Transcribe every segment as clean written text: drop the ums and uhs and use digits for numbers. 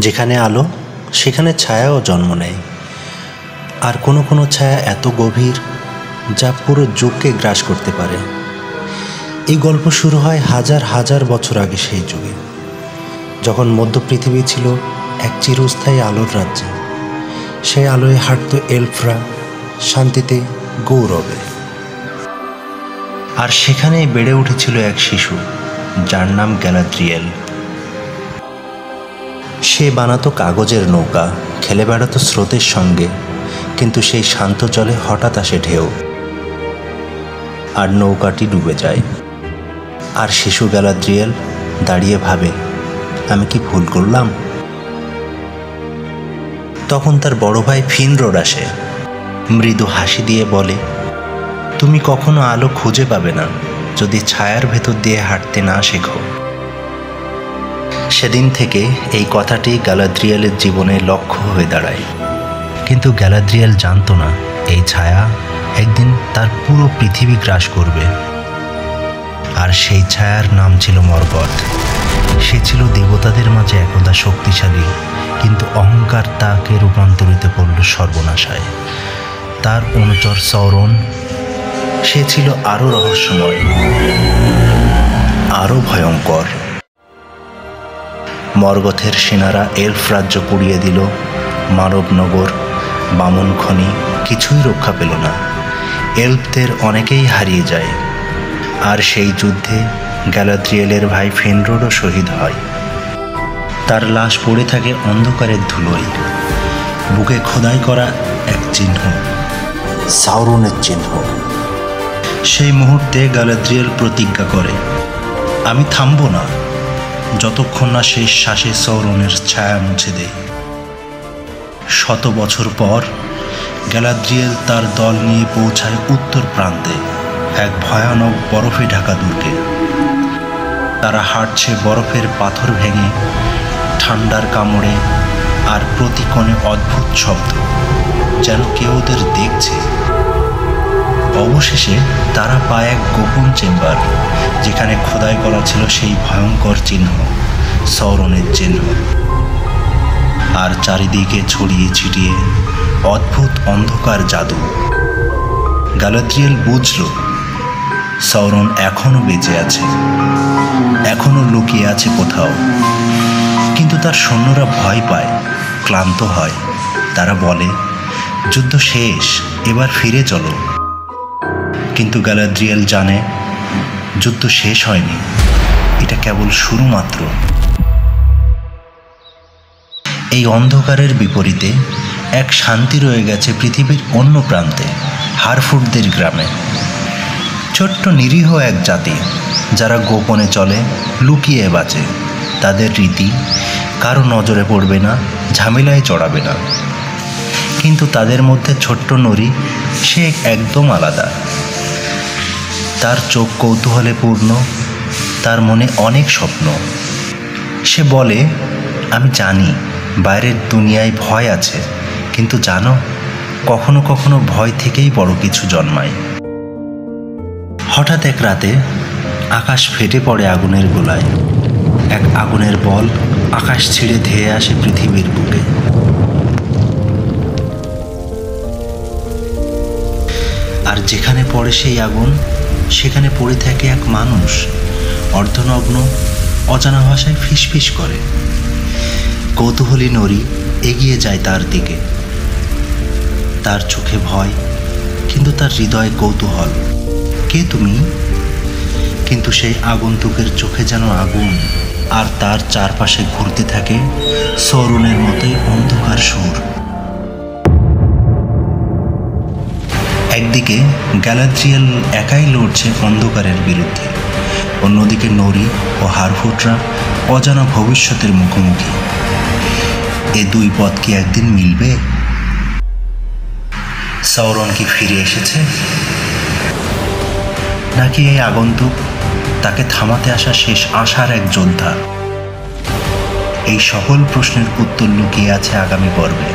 যেখানে আলো সেখানে ছায়াও জন্ম নেয়, আর কোনো কোনো ছায়া এত গভীর যা পুরো যুগকে গ্রাস করতে পারে। এই গল্প শুরু হয় হাজার হাজার বছর আগে, সেই যুগে যখন মধ্য পৃথিবী ছিল এক চিরস্থায়ী আলোর রাজ্যে। সেই আলোয় হাঁটত এলফরা শান্তিতে, গৌরবে। আর সেখানেই বেড়ে উঠেছিল এক শিশু যার নাম গ্যালাদ্রিয়েল। সে বানাতো কাগজের নৌকা, খেলে বেড়াতো স্রোতের সঙ্গে, কিন্তু সেই শান্ত জলে হঠাৎ আসে ঢেউ, আর নৌকাটি ডুবে যায়। আর শিশু গ্যালাদ্রিয়েল দাঁড়িয়ে ভাবে, আমি কি ভুল করলাম? তখন তার বড় ভাই ফিনরোড আসে, মৃদু হাসি দিয়ে বলে, তুমি কখনো আলো খুঁজে পাবে না যদি ছায়ার ভেতর দিয়ে হাঁটতে না শেখো। সেদিন থেকে এই কথাটি গ্যালাদ্রিয়েলের জীবনে লক্ষ্য হয়ে দাঁড়ায়। কিন্তু গ্যালাদ্রিয়েল জানতো না এই ছায়া একদিন তার পুরো পৃথিবী গ্রাস করবে। আর সেই ছায়ার নাম ছিল মর্গথ। সে ছিল দেবতাদের মাঝে একদা শক্তিশালী, কিন্তু অহংকার তাকে রূপান্তরিত করল সর্বনাশায়। তার অনুচর সৌরন, সে ছিল আরও রহস্যময়, আরও ভয়ঙ্কর। মর্গথের সেনারা এলফ রাজ্য পুড়িয়ে দিল, মানবনগর, বামন খনি, কিছুই রক্ষা পেল না। এলফদের অনেকেই হারিয়ে যায়। আর সেই যুদ্ধে গ্যালাদ্রিয়েলের ভাই ফেনরোডও শহীদ হয়। তার লাশ পড়ে থাকে অন্ধকারের ধুলোয়, বুকে খোদাই করা এক চিহ্ন, সাউরনের চিহ্ন। সেই মুহূর্তে গ্যালাদ্রিয়েল প্রতিজ্ঞা করে, আমি থামব না যতক্ষণ না শেষ শ্বাসে সৌরনের ছায়া মুছে দেয়। 100 বছর পর গ্যালাদ্রিয়েল তার দল নিয়ে পৌঁছায় উত্তর প্রান্তে এক ভয়ানক বরফে ঢাকা দুর্গে। তারা হাঁটছে বরফের পাথর ভেঙে, ঠান্ডার কামড়ে, আর প্রতি কোণে অদ্ভুত শব্দ, যেন কেউ ওদের দেখছে। অবশেষে তারা পায় এক গোপন চেম্বার, যেখানে খোদাই করা ছিল সেই ভয়ঙ্কর চিহ্ন, সৌরনের চিহ্ন। আর চারিদিকে ছড়িয়ে ছিটিয়ে অদ্ভুত অন্ধকার জাদু। গ্যালাদ্রিয়েল বুঝল সৌরন এখনো বেঁচে আছে, এখনো লুকিয়ে আছে কোথাও। কিন্তু তার সৈন্যরা ভয় পায়, ক্লান্ত হয়। তারা বলে, যুদ্ধ শেষ, এবার ফিরে চলো। কিন্তু গ্যালাদ্রিয়েল জানে যুদ্ধ শেষ হয়নি, এটা কেবল শুরু মাত্র। এই অন্ধকারের বিপরীতে এক শান্তি রয়ে গেছে পৃথিবীর অন্য প্রান্তে, হারফুটদের গ্রামে। ছোট্ট নিরীহ এক জাতি, যারা গোপনে চলে, লুকিয়ে বাঁচে। তাদের রীতি কারো নজরে পড়বে না, ঝামেলায় জড়াবে না। কিন্তু তাদের মধ্যে ছোট্ট নরি, সে একদম আলাদা। তার চোখ কৌতূহলে পূর্ণ, তার মনে অনেক স্বপ্ন। সে বলে, আমি জানি বাইরের দুনিয়ায় ভয় আছে, কিন্তু জানো, কখনো কখনো ভয় থেকেই বড় কিছু জন্মায়। হঠাৎ এক রাতে আকাশ ফেটে পড়ে আগুনের গোলায়। এক আগুনের বল আকাশ ছিঁড়ে ধেয়ে আসে পৃথিবীর বুকে। আর যেখানে পড়ে সেই আগুন, সেখানে পড়ে থাকে এক মানুষ, অর্ধনগ্ন, অজানা ভাষায় ফিসফিস করে। কৌতূহলী নরি এগিয়ে যায় তার দিকে। তার চোখে ভয়, কিন্তু তার হৃদয়ে কৌতূহল। কে তুমি? কিন্তু সেই আগন্তুকের চোখে যেন আগুন, আর তার চারপাশে ঘুরতে থাকে সৌরনের মতোই অন্ধকার সুর। একদিকে গ্যালাদ্রিয়েল একাই লড়ছে অন্ধকারের বিরুদ্ধে, অন্যদিকে নরি ও হারফুটরা অজানা ভবিষ্যতের মুখোমুখি। এ দুই পথ কি একদিন মিলবে? সৌরন কি ফিরে এসেছে, নাকি এই আগন্তুক তাকে থামাতে আসা শেষ আশার এক যোদ্ধা? এই সকল প্রশ্নের উত্তর লুকিয়ে আছে আগামী পর্বে।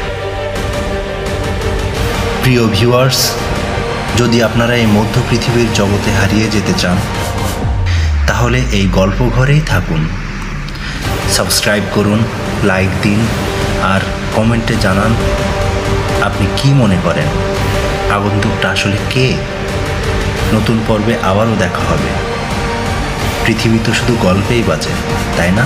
প্রিয় ভিউয়ার্স, যদি আপনারা এই মধ্য পৃথিবীর জগতে হারিয়ে যেতে চান, তাহলে এই গল্প ঘরেই থাকুন। সাবস্ক্রাইব করুন, লাইক দিন আর কমেন্টে জানান আপনি কি মনে করেন আগন্তুকটা আসলে কে। নতুন পর্বে আবারও দেখা হবে। পৃথিবী তো শুধু গল্পেই বাঁচে, তাই না?